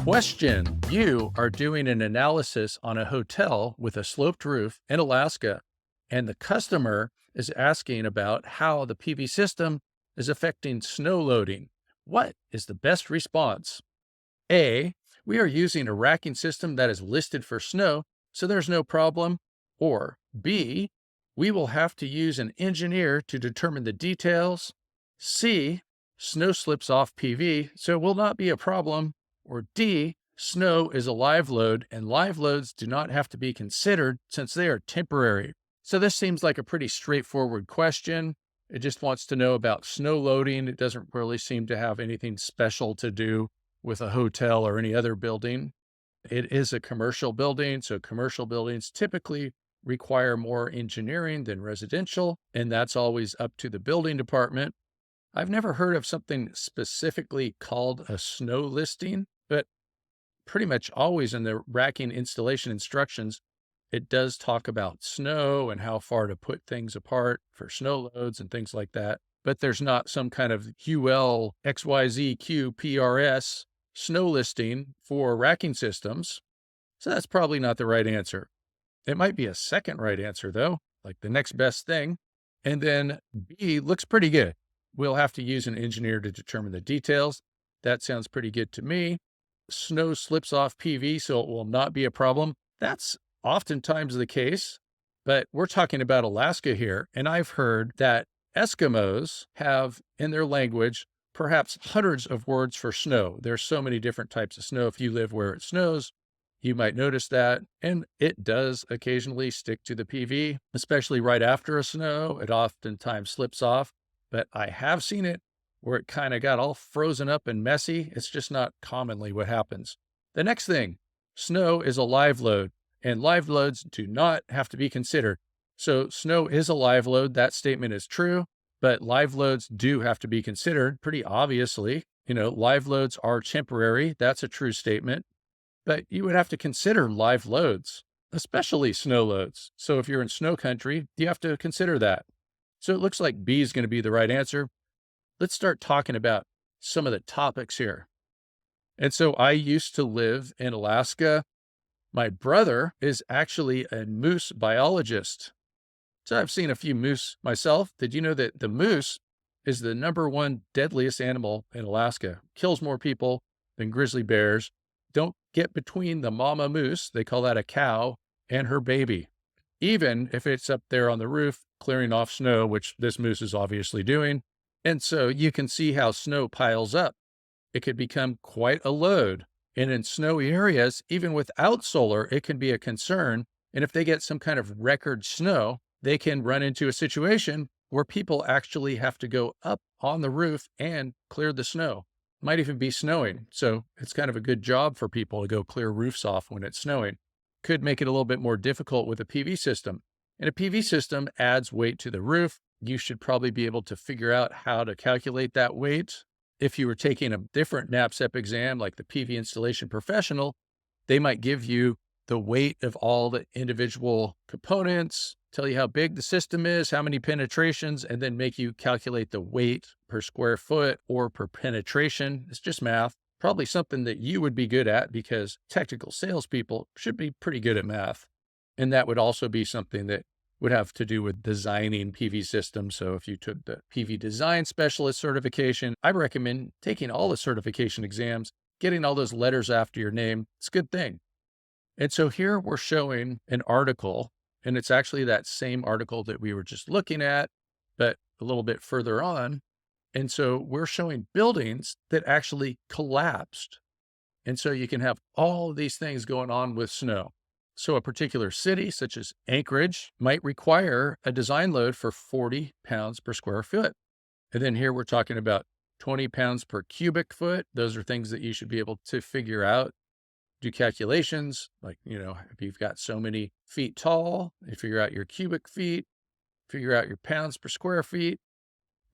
Question. You are doing an analysis on a hotel with a sloped roof in Alaska, and the customer is asking about how the PV system is affecting snow loading. What is the best response? A. We are using a racking system that is listed for snow, so there's no problem. Or B. We will have to use an engineer to determine the details. C. Snow slips off PV, so it will not be a problem. Or D, snow is a live load and live loads do not have to be considered since they are temporary. So this seems like a pretty straightforward question. It just wants to know about snow loading. It doesn't really seem to have anything special to do with a hotel or any other building. It is a commercial building, so commercial buildings typically require more engineering than residential, and that's always up to the building department. I've never heard of something specifically called a snow listing, but pretty much always in the racking installation instructions, it does talk about snow and how far to put things apart for snow loads and things like that. But there's not some kind of UL XYZQ PRS snow listing for racking systems. So that's probably not the right answer. It might be a second right answer though, like the next best thing. And then B looks pretty good. We'll have to use an engineer to determine the details. That sounds pretty good to me. Snow slips off PV, so it will not be a problem. That's oftentimes the case, but we're talking about Alaska here. And I've heard that Eskimos have in their language perhaps hundreds of words for snow. There's so many different types of snow. If you live where it snows, you might notice that. And it does occasionally stick to the PV, especially right after a snow. It oftentimes slips off. But I have seen it where it kind of got all frozen up and messy. It's just not commonly what happens. The next thing, snow is a live load, and live loads do not have to be considered. So snow is a live load. That statement is true, but live loads do have to be considered pretty obviously. Live loads are temporary. That's a true statement, but you would have to consider live loads, especially snow loads. So if you're in snow country, you have to consider that. So it looks like B is going to be the right answer. Let's start talking about some of the topics here. And so I used to live in Alaska. My brother is actually a moose biologist. So I've seen a few moose myself. Did you know that the moose is the #1 deadliest animal in Alaska? Kills more people than grizzly bears. Don't get between the mama moose, they call that a cow, and her baby. Even if it's up there on the roof clearing off snow, which this moose is obviously doing. And so you can see how snow piles up. It could become quite a load. And in snowy areas, even without solar, it can be a concern. And if they get some kind of record snow, they can run into a situation where people actually have to go up on the roof and clear the snow. Might even be snowing. So it's kind of a good job for people to go clear roofs off when it's snowing. Could make it a little bit more difficult with a PV system. And a PV system adds weight to the roof. You should probably be able to figure out how to calculate that weight. If you were taking a different NABCEP exam, like the PV installation professional, they might give you the weight of all the individual components, tell you how big the system is, how many penetrations, and then make you calculate the weight per square foot or per penetration. It's just math. Probably something that you would be good at because technical salespeople should be pretty good at math. And that would also be something that would have to do with designing PV systems. So if you took the PV design specialist certification, I recommend taking all the certification exams, getting all those letters after your name. It's a good thing. And so here we're showing an article, and it's actually that same article that we were just looking at, but a little bit further on. And so we're showing buildings that actually collapsed. And so you can have all of these things going on with snow. So a particular city, such as Anchorage, might require a design load for 40 pounds per square foot. And then here we're talking about 20 pounds per cubic foot. Those are things that you should be able to figure out, do calculations, like, if you've got so many feet tall, you figure out your cubic feet, figure out your pounds per square feet.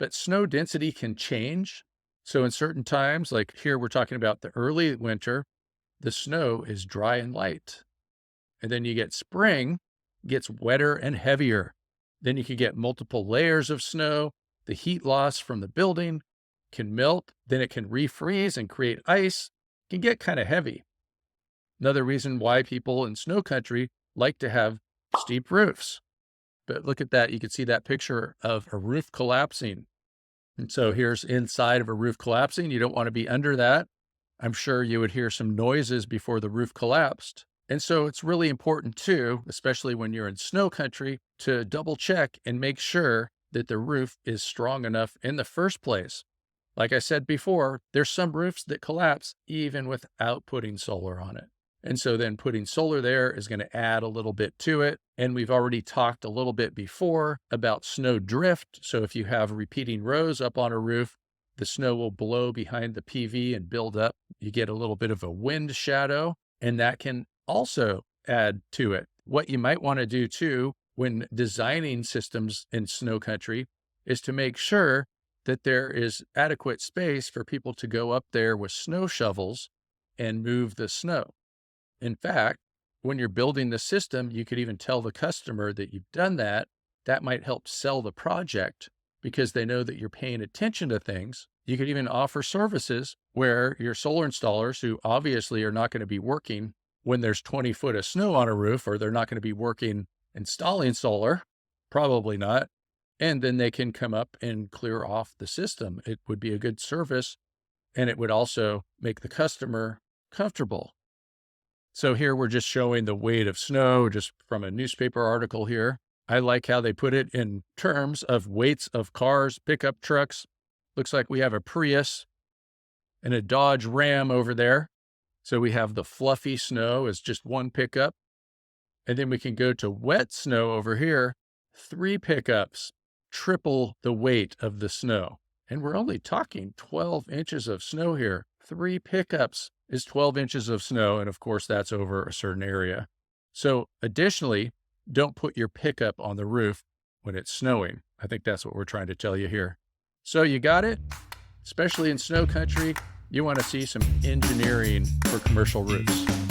But snow density can change. So in certain times, like here, we're talking about the early winter, the snow is dry and light. And then you get spring, gets wetter and heavier. Then you can get multiple layers of snow. The heat loss from the building can melt. Then it can refreeze and create ice. can get kind of heavy. Another reason why people in snow country like to have steep roofs. But look at that. You can see that picture of a roof collapsing. And so here's inside of a roof collapsing. You don't want to be under that. I'm sure you would hear some noises before the roof collapsed. And so it's really important too, especially when you're in snow country, to double check and make sure that the roof is strong enough in the first place. Like I said before, there's some roofs that collapse even without putting solar on it. And so then putting solar there is going to add a little bit to it. And we've already talked a little bit before about snow drift. So if you have repeating rows up on a roof, the snow will blow behind the PV and build up. You get a little bit of a wind shadow, and that can also add to it. What you might want to do too when designing systems in snow country is to make sure that there is adequate space for people to go up there with snow shovels and move the snow. In fact, when you're building the system, you could even tell the customer that you've done that. That might help sell the project because they know that you're paying attention to things. You could even offer services where your solar installers, who obviously are not going to be working when there's 20 foot of snow on a roof, or they're not going to be working installing solar, probably not. And then they can come up and clear off the system. It would be a good service, and it would also make the customer comfortable. So here we're just showing the weight of snow just from a newspaper article here. I like how they put it in terms of weights of cars, pickup trucks. Looks like we have a Prius and a Dodge Ram over there. So we have the fluffy snow as just one pickup. And then we can go to wet snow over here, 3 pickups, triple the weight of the snow. And we're only talking 12 inches of snow here. 3 pickups is 12 inches of snow. And of course, that's over a certain area. So additionally, don't put your pickup on the roof when it's snowing. I think that's what we're trying to tell you here. So you got it? Especially in snow country, you want to see some engineering for commercial roofs.